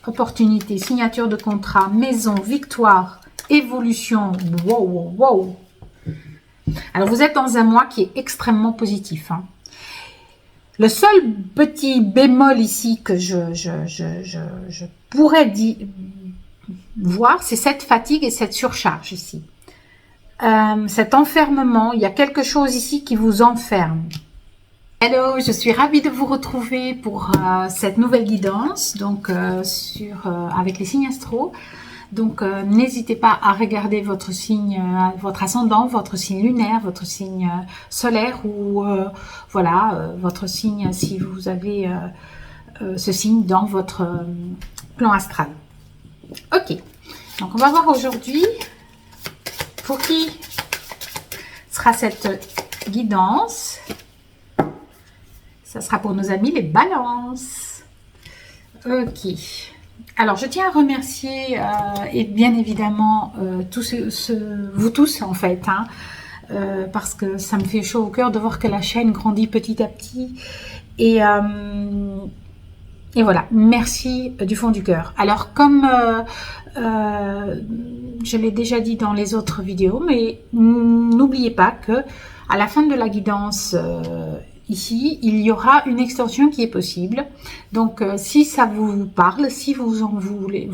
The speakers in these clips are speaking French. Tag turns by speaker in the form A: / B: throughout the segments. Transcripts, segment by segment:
A: opportunité, signature de contrat, maison, victoire, évolution. Wow, wow, wow. Alors, vous êtes dans un mois qui est extrêmement positif. Hein. Le seul petit bémol ici que je pourrais voir, c'est cette fatigue et cette surcharge ici. Cet enfermement, il y a quelque chose ici qui vous enferme. Hello, je suis ravie de vous retrouver pour cette nouvelle guidance, donc avec les signes astro. Donc, n'hésitez pas à regarder votre signe, votre ascendant, votre signe lunaire, votre signe solaire ou voilà, votre signe si vous avez ce signe dans votre plan astral. Ok, donc on va voir aujourd'hui pour qui sera cette guidance. Ça sera pour nos amis les balances. Ok. Alors, je tiens à remercier et bien évidemment vous tous en fait, hein, parce que ça me fait chaud au cœur de voir que la chaîne grandit petit à petit. Et voilà, merci du fond du cœur. Alors, comme je l'ai déjà dit dans les autres vidéos, mais n'oubliez pas que à la fin de la guidance ici, il y aura une extension qui est possible. Donc, si ça vous parle, si vous en voulez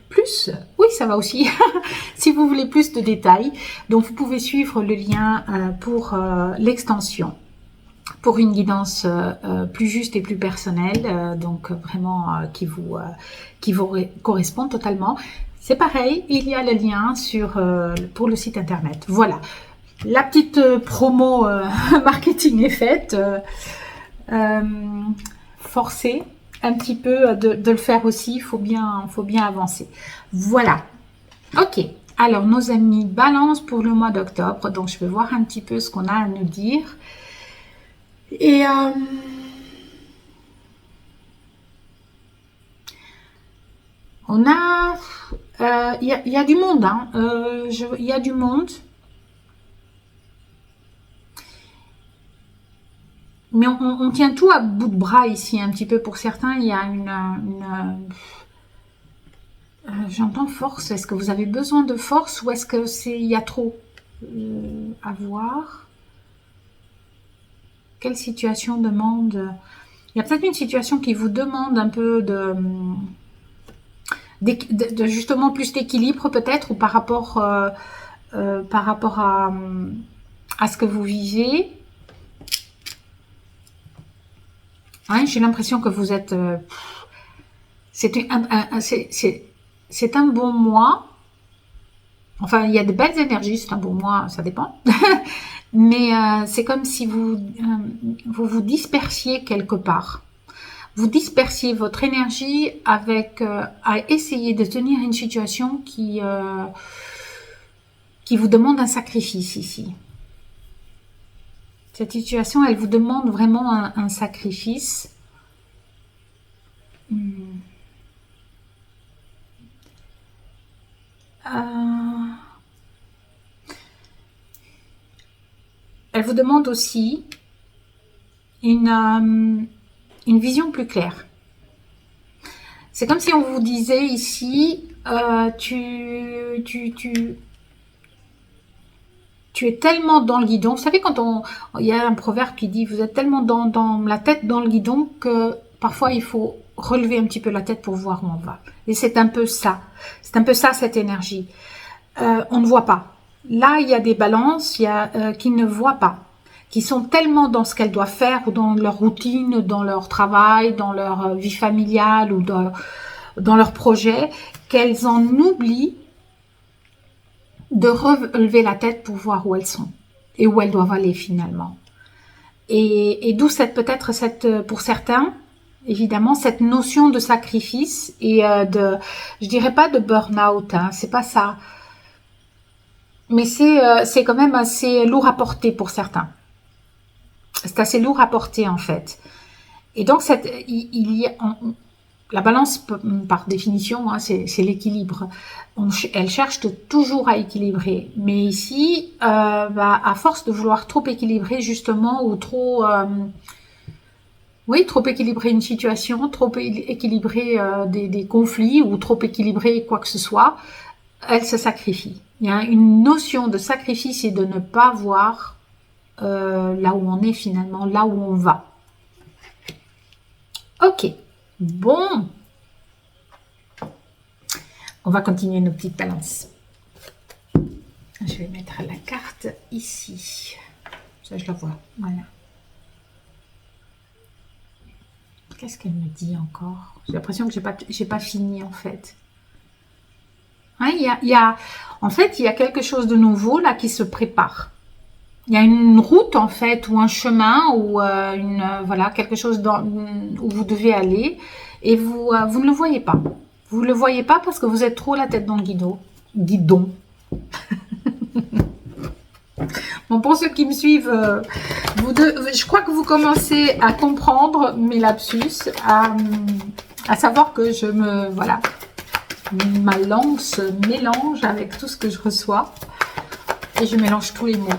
A: plus, oui, ça va aussi. Si vous voulez plus de détails, donc vous pouvez suivre le lien pour l'extension, pour une guidance plus juste et plus personnelle, donc vraiment qui vous correspond totalement. C'est pareil, il y a le lien pour le site internet. Voilà. La petite promo marketing est faite. Forcez un petit peu de le faire aussi. Il faut bien avancer. Voilà. Ok. Alors, nos amis balance pour le mois d'octobre. Donc, je vais voir un petit peu ce qu'on a à nous dire. Et on a... Il y a du monde. Hein. Il y a du monde. Mais on tient tout à bout de bras ici, un petit peu. Pour certains, il y a j'entends force. Est-ce que vous avez besoin de force ou est-ce que il y a trop à voir? Quelle situation demande? Il y a peut-être une situation qui vous demande un peu de justement plus d'équilibre peut-être, ou par rapport à ce que vous vivez. Hein, j'ai l'impression que vous êtes... c'est un bon mois. Enfin, il y a de belles énergies, c'est un bon mois, ça dépend. Mais c'est comme si vous vous dispersiez quelque part. Vous dispersiez votre énergie avec à essayer de tenir une situation qui vous demande un sacrifice ici. Cette situation, elle vous demande vraiment un sacrifice. Elle vous demande aussi une vision plus claire. C'est comme si on vous disait ici, tu es tellement dans le guidon. Vous savez, il y a un proverbe qui dit, vous êtes tellement dans la tête dans le guidon que parfois il faut relever un petit peu la tête pour voir où on va. Et c'est un peu ça. C'est un peu ça, cette énergie. On ne voit pas. Là, il y a des balances qui ne voient pas, qui sont tellement dans ce qu'elles doivent faire, ou dans leur routine, dans leur travail, dans leur vie familiale, ou dans leur projet, qu'elles en oublient de relever la tête pour voir où elles sont et où elles doivent aller finalement. Et d'où peut-être pour certains, évidemment, cette notion de sacrifice et je dirais pas de burn-out, hein, c'est pas ça. Mais c'est quand même assez lourd à porter pour certains. C'est assez lourd à porter en fait. Et donc la balance, par définition, hein, c'est l'équilibre. Elle cherche toujours à équilibrer. Mais ici, à force de vouloir trop équilibrer justement, ou trop Oui, trop équilibrer une situation, trop équilibrer des conflits ou trop équilibrer quoi que ce soit, elle se sacrifie. Il y a une notion de sacrifice et de ne pas voir là où on est finalement, là où on va. Ok, bon. On va continuer nos petites balances. Je vais mettre la carte ici. Ça, je la vois. Voilà. Qu'est-ce qu'elle me dit encore? J'ai l'impression que j'ai pas fini en fait. Hein, en fait, il y a quelque chose de nouveau là qui se prépare. Il y a une route en fait, ou un chemin, ou voilà, quelque chose où vous devez aller, et vous ne le voyez pas. Vous ne le voyez pas parce que vous êtes trop la tête dans le guidon. Bon, pour ceux qui me suivent, je crois que vous commencez à comprendre mes lapsus, à savoir que voilà, ma langue se mélange avec tout ce que je reçois et je mélange tous les mots.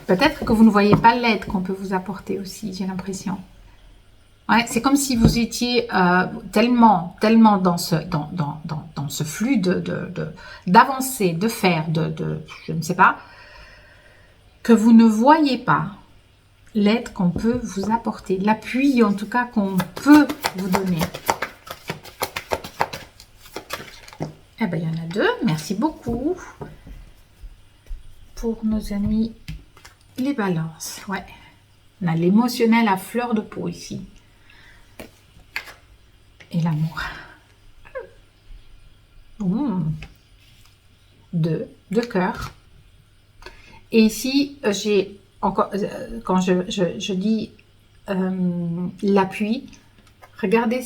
A: Peut-être que vous ne voyez pas l'aide qu'on peut vous apporter aussi, j'ai l'impression. Ouais, c'est comme si vous étiez tellement dans ce flux d'avancer, de faire, je ne sais pas, que vous ne voyez pas l'aide qu'on peut vous apporter, l'appui en tout cas qu'on peut vous donner. Eh bien, il y en a deux. Merci beaucoup pour nos amis les balances. Ouais, on a l'émotionnel à fleur de peau ici. Et l'amour. Deux cœurs. Et ici, j'ai encore, quand je dis l'appui, regardez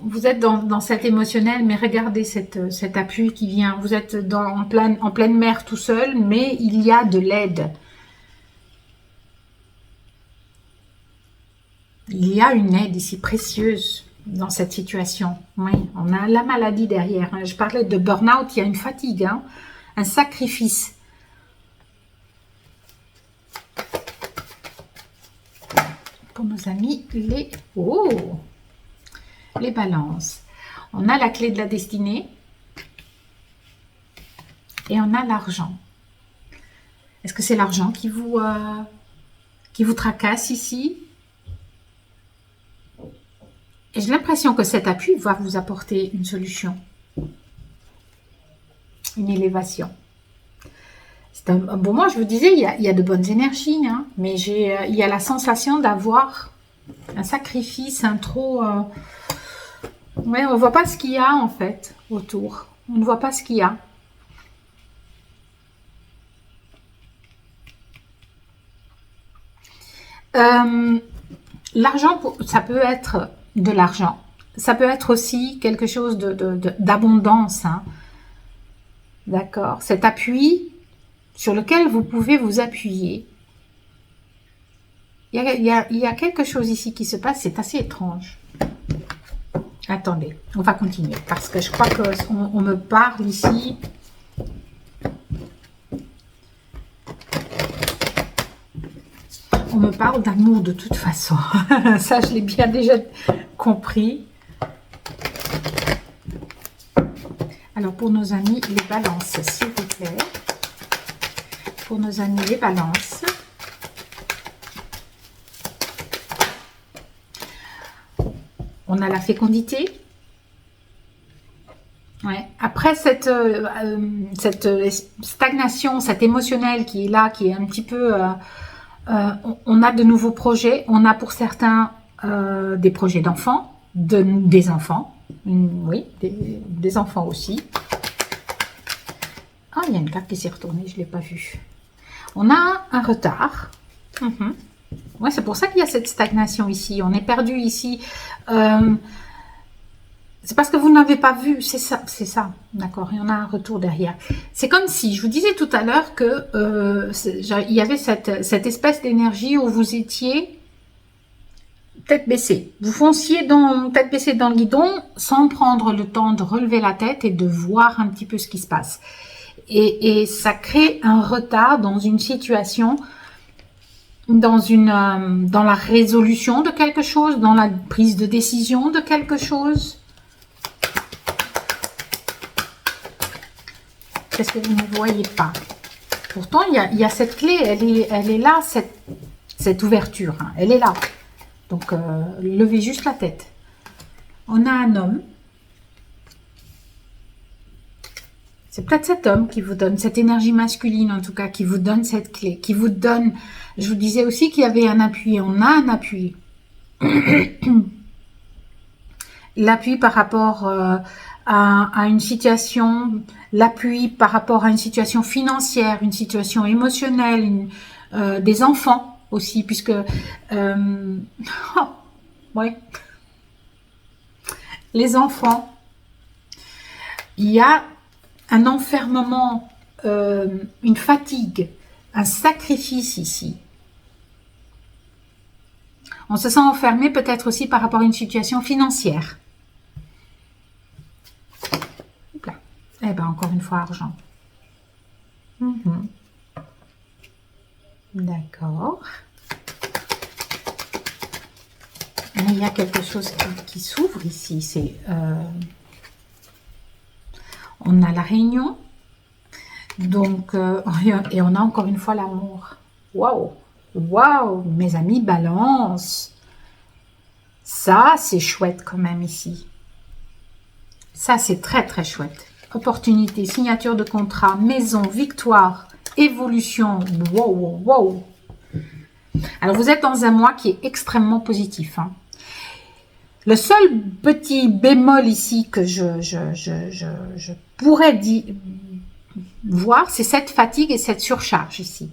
A: vous êtes dans cet émotionnel, mais regardez cet appui qui vient. Vous êtes en pleine mer tout seul, mais il y a de l'aide. Il y a une aide ici précieuse dans cette situation. Oui, on a la maladie derrière. Je parlais de burn-out, il y a une fatigue, hein, un sacrifice. Pour nos amis, les balances. On a la clé de la destinée et on a l'argent. Est-ce que c'est l'argent qui vous tracasse ici? Et j'ai l'impression que cet appui va vous apporter une solution, une élévation. Bon, moi, je vous disais, il y a de bonnes énergies, hein, mais il y a la sensation d'avoir un sacrifice, un trop... Ouais, on ne voit pas ce qu'il y a, en fait, autour. On ne voit pas ce qu'il y a. L'argent, ça peut être de l'argent. Ça peut être aussi quelque chose d'abondance. Hein. D'accord. Cet appui sur lequel vous pouvez vous appuyer. Il y a quelque chose ici qui se passe, c'est assez étrange. Attendez, on va continuer parce que je crois qu'on me parle ici. On me parle d'amour de toute façon. Ça, je l'ai bien déjà compris. Alors, pour nos amis, les balances, s'il vous plaît. Pour nos amis, les balances. On a la fécondité. Ouais. Après cette stagnation, cet émotionnel qui est là, qui est un petit peu... on a de nouveaux projets. On a pour certains des projets d'enfants, des enfants. Oui, des enfants aussi. Ah, il y a une carte qui s'est retournée, je ne l'ai pas vue. On a un retard. Ouais, c'est pour ça qu'il y a cette stagnation ici. On est perdu ici. C'est parce que vous n'avez pas vu. C'est ça. D'accord. Il y en a un retour derrière. C'est comme si, je vous disais tout à l'heure que il y avait cette espèce d'énergie où vous étiez tête baissée. Vous fonciez tête baissée dans le guidon sans prendre le temps de relever la tête et de voir un petit peu ce qui se passe. et ça crée un retard dans une situation, dans la résolution de quelque chose, dans la prise de décision de quelque chose. Qu'est-ce que vous ne voyez pas? Pourtant, il y a cette clé, elle est là, cette ouverture, hein, elle est là. Donc, levez juste la tête. On a un homme. C'est peut-être cet homme qui vous donne cette énergie masculine, en tout cas, qui vous donne cette clé, qui vous donne... Je vous disais aussi qu'il y avait un appui. On a un appui. L'appui par rapport à une situation, l'appui par rapport à une situation financière, une situation émotionnelle, des enfants aussi, puisque... ouais. Les enfants, il y a un enfermement, une fatigue, un sacrifice ici. On se sent enfermé peut-être aussi par rapport à une situation financière. Là. Eh bien, encore une fois, argent. D'accord. Mais il y a quelque chose qui s'ouvre ici. C'est... on a la réunion. Donc, et on a encore une fois l'amour. Waouh! Waouh! Mes amis, balance. Ça, c'est chouette quand même ici. Ça, c'est très, très chouette. Opportunité, signature de contrat, maison, victoire, évolution. Wow, wow, wow. Alors, vous êtes dans un mois qui est extrêmement positif. Hein. Le seul petit bémol ici que je pourrais voir, c'est cette fatigue et cette surcharge ici.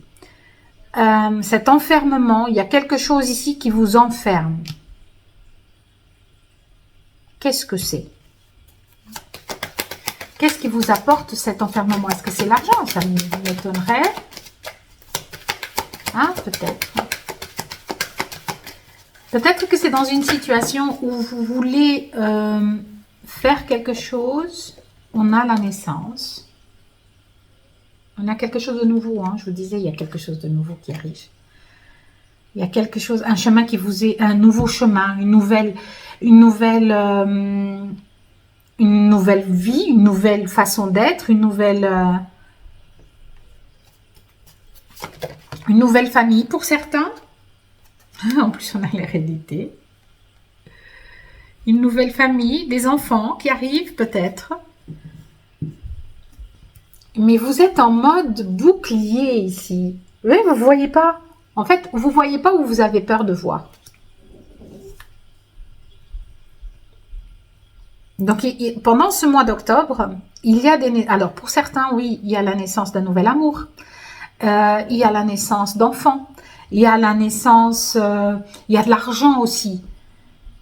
A: Cet enfermement, il y a quelque chose ici qui vous enferme. Qu'est-ce que c'est? Qu'est-ce qui vous apporte cet enfermement? Est-ce que c'est l'argent? Ça m'étonnerait. Hein, peut-être. Peut-être que c'est dans une situation où vous voulez faire quelque chose. On a la naissance. On a quelque chose de nouveau. Hein. Je vous disais, il y a quelque chose de nouveau qui arrive. Il y a quelque chose, un chemin qui vous est, un nouveau chemin, une nouvelle vie, une nouvelle façon d'être, une nouvelle famille pour certains. En plus, on a l'hérédité. Une nouvelle famille, des enfants qui arrivent peut-être. Mais vous êtes en mode bouclier ici. Oui, vous ne voyez pas. En fait, vous ne voyez pas où vous avez peur de voir. Donc, pendant ce mois d'octobre, il y a des... Alors, pour certains, oui, il y a la naissance d'un nouvel amour. Il y a la naissance d'enfants. Il y a la naissance... il y a de l'argent aussi.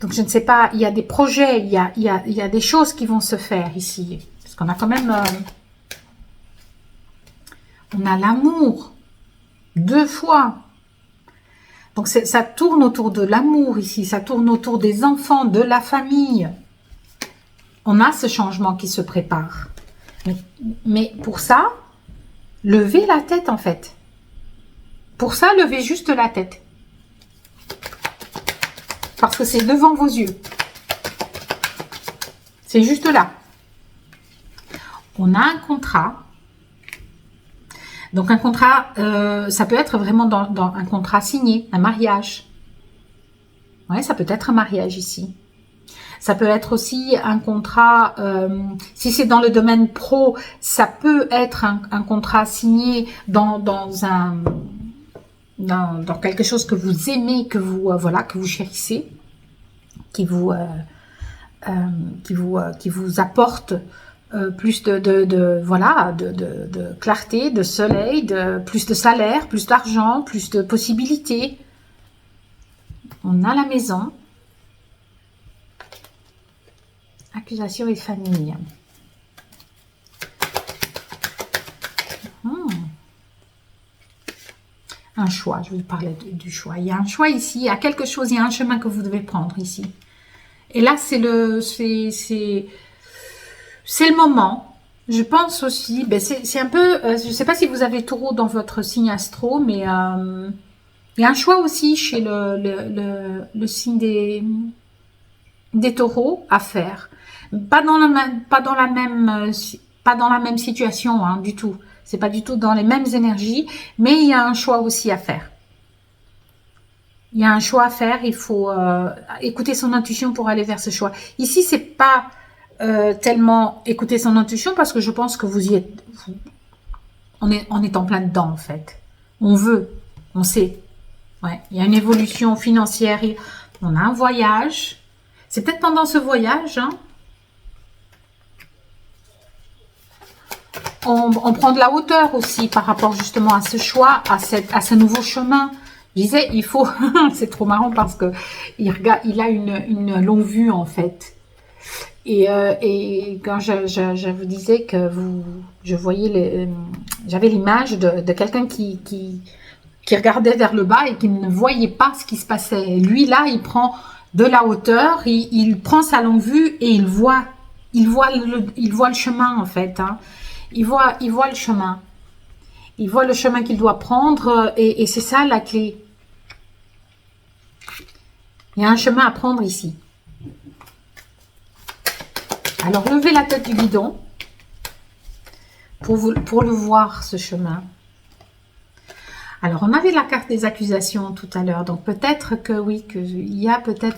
A: Donc, je ne sais pas, il y a des projets, il y a des choses qui vont se faire ici. Parce qu'on a quand même... on a l'amour. 2 fois. Donc, ça tourne autour de l'amour ici. Ça tourne autour des enfants, de la famille. On a ce changement qui se prépare. Mais pour ça, levez la tête en fait. Pour ça, levez juste la tête. Parce que c'est devant vos yeux. C'est juste là. On a un contrat. Donc un contrat, ça peut être vraiment dans un contrat signé, un mariage. Ouais, ça peut être un mariage ici. Ça peut être aussi un contrat, si c'est dans le domaine pro, ça peut être un contrat signé dans quelque chose que vous aimez, que vous voilà, que vous chérissez, qui vous apporte plus de clarté, de soleil, plus de salaire, plus d'argent, plus de possibilités. On a la maison. Accusation et famille. Un choix, je vais vous parler du choix. Il y a un choix ici, il y a quelque chose, il y a un chemin que vous devez prendre ici. Et là, c'est le moment. Je pense aussi, ben c'est un peu, je ne sais pas si vous avez taureau dans votre signe astro, mais il y a un choix aussi chez le signe des taureaux à faire. Pas dans la même situation, hein, du tout. C'est pas du tout dans les mêmes énergies, mais il y a un choix aussi à faire. Il y a un choix à faire, il faut écouter son intuition pour aller vers ce choix. Ici, c'est pas tellement écouter son intuition parce que je pense que vous y êtes. On est en plein dedans en fait. On veut, on sait. Ouais, il y a une évolution financière. On a un voyage. C'est peut-être pendant ce voyage, hein, on prend de la hauteur aussi par rapport justement à ce choix, à ce nouveau chemin. Je disais, il faut, c'est trop marrant parce que il a une longue vue en fait. Et quand je vous disais que je voyais j'avais l'image de quelqu'un qui regardait vers le bas et qui ne voyait pas ce qui se passait. Lui là, il prend de la hauteur, il prend sa longue vue et il voit le chemin en fait. Hein. Il voit le chemin. Il voit le chemin qu'il doit prendre et c'est ça la clé. Il y a un chemin à prendre ici. Alors, levez la tête du guidon pour le voir, ce chemin. Alors, on avait la carte des accusations tout à l'heure. Donc, peut-être que oui,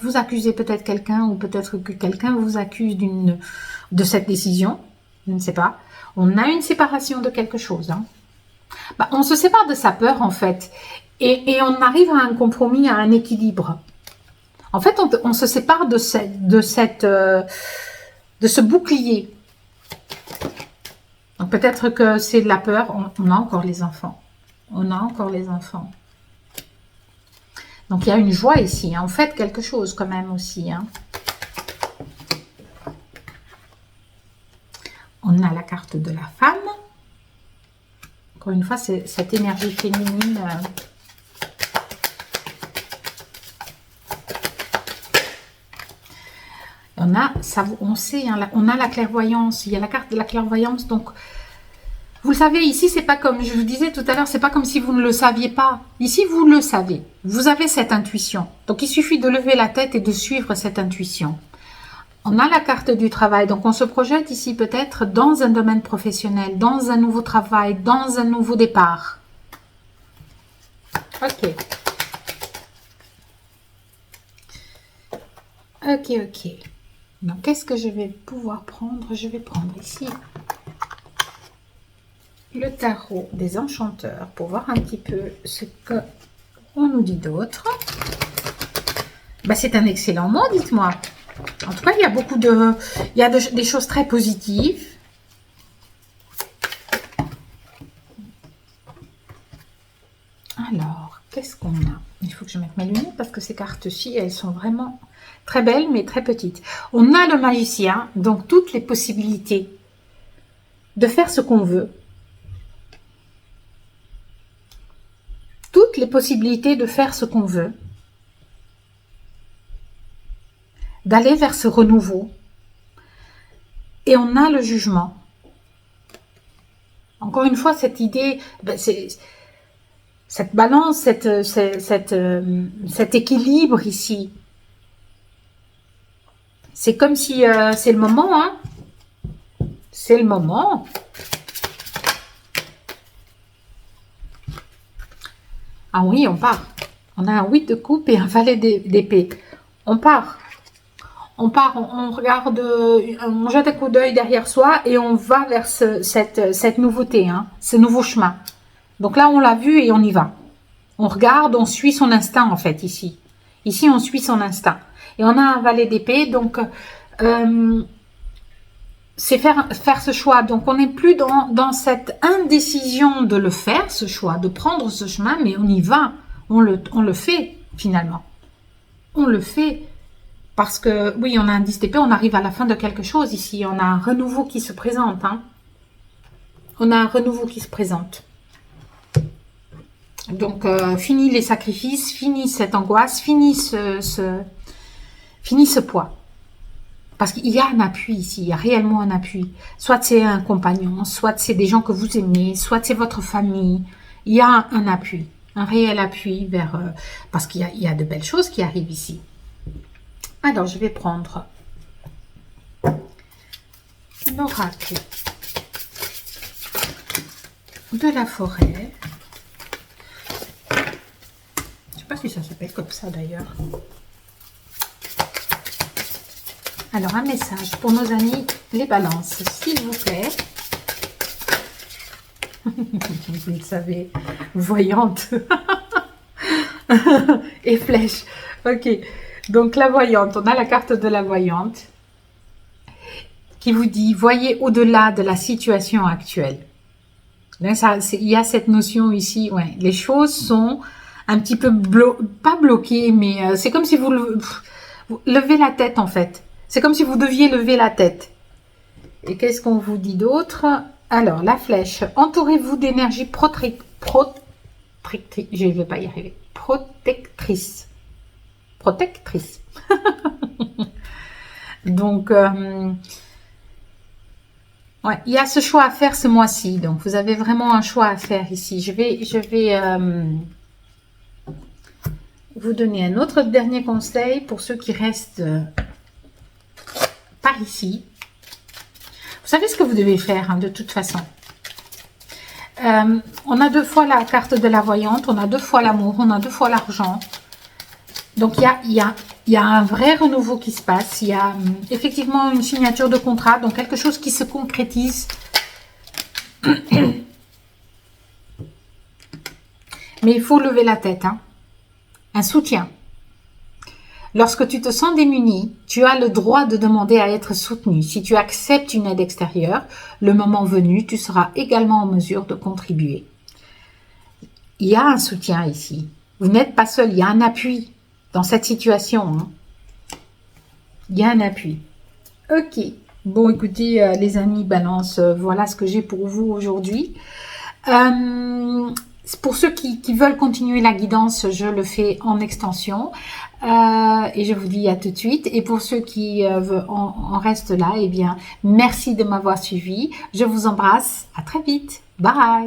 A: vous accusez peut-être quelqu'un ou peut-être que quelqu'un vous accuse de cette décision. Je ne sais pas. On a une séparation de quelque chose. Hein. Bah, on se sépare de sa peur, en fait. Et on arrive à un compromis, à un équilibre. En fait, on se sépare de ce bouclier. Donc peut-être que c'est de la peur. On a encore les enfants. On a encore les enfants. Donc il y a une joie ici. Hein. On fait quelque chose quand même aussi. Hein. On a la carte de la femme. Encore une fois, c'est cette énergie féminine. On sait, hein, on a la clairvoyance, il y a la carte de la clairvoyance, donc vous le savez, ici, c'est pas comme, je vous disais tout à l'heure, c'est pas comme si vous ne le saviez pas. Ici, vous le savez, vous avez cette intuition. Donc, il suffit de lever la tête et de suivre cette intuition. On a la carte du travail, donc on se projette ici peut-être dans un domaine professionnel, dans un nouveau travail, dans un nouveau départ. Ok. Ok. Donc, qu'est-ce que je vais pouvoir prendre? Je vais prendre ici le tarot des enchanteurs pour voir un petit peu ce qu'on nous dit d'autre. Bah, c'est un excellent mot, dites-moi. En tout cas, il y a des choses très positives. Alors, qu'est-ce qu'on a? Il faut que je mette mes lunettes parce que ces cartes-ci, elles sont vraiment très belles, mais très petites. On a le magicien, donc toutes les possibilités de faire ce qu'on veut. Toutes les possibilités de faire ce qu'on veut. D'aller vers ce renouveau. Et on a le jugement. Encore une fois, cette idée, cette balance, cet équilibre ici. C'est comme si c'est le moment, hein. C'est le moment. Ah oui, on part. On a un 8 de coupe et un valet d'épée. On part. On part, on regarde, on jette un coup d'œil derrière soi et on va vers cette nouveauté, hein, ce nouveau chemin. Donc là, on l'a vu et on y va. On regarde, on suit son instinct en fait ici. Ici, on suit son instinct. Et on a un valet d'épée, donc c'est faire ce choix. Donc on n'est plus dans cette indécision de le faire, ce choix, de prendre ce chemin, mais on y va. On le fait finalement. On le fait. Parce que, oui, on a un 10 d'épée, on arrive à la fin de quelque chose ici. On a un renouveau qui se présente. Hein. On a un renouveau qui se présente. Donc, fini les sacrifices, fini cette angoisse, fini ce poids. Parce qu'il y a un appui ici, il y a réellement un appui. Soit c'est un compagnon, soit c'est des gens que vous aimez, soit c'est votre famille. Il y a un appui, un réel appui vers... parce qu'il y a de belles choses qui arrivent ici. Alors, je vais prendre l'oracle de la forêt. Je ne sais pas si ça s'appelle comme ça d'ailleurs. Alors, un message pour nos amis les balances, s'il vous plaît. Vous le savez, voyante. Et flèche. Ok. Donc, la voyante. On a la carte de la voyante qui vous dit, voyez au-delà de la situation actuelle. Là, il y a cette notion ici. Ouais, les choses sont un petit peu pas bloquées, mais c'est comme si vous levez la tête en fait. C'est comme si vous deviez lever la tête. Et qu'est-ce qu'on vous dit d'autre? Alors, la flèche. Entourez-vous d'énergie je ne vais pas y arriver. Protectrice. Protectrice. Donc, ouais, il y a ce choix à faire ce mois-ci. Donc, vous avez vraiment un choix à faire ici. Je vais vous donner un autre dernier conseil pour ceux qui restent par ici. Vous savez ce que vous devez faire, hein, de toute façon. On a 2 fois la carte de la voyante, on a 2 fois l'amour, on a 2 fois l'argent. Donc, il y a un vrai renouveau qui se passe. Il y a effectivement une signature de contrat, donc quelque chose qui se concrétise. Mais il faut lever la tête, hein. Un soutien. Lorsque tu te sens démuni, tu as le droit de demander à être soutenu. Si tu acceptes une aide extérieure, le moment venu, tu seras également en mesure de contribuer. Il y a un soutien ici. Vous n'êtes pas seul, il y a un appui dans cette situation. Hein. Il y a un appui. Ok. Bon, écoutez, les amis balance, voilà ce que j'ai pour vous aujourd'hui. Pour ceux qui veulent continuer la guidance, je le fais en extension. Et je vous dis à tout de suite. Et pour ceux qui en restent là, eh bien, merci de m'avoir suivi. Je vous embrasse. À très vite. Bye.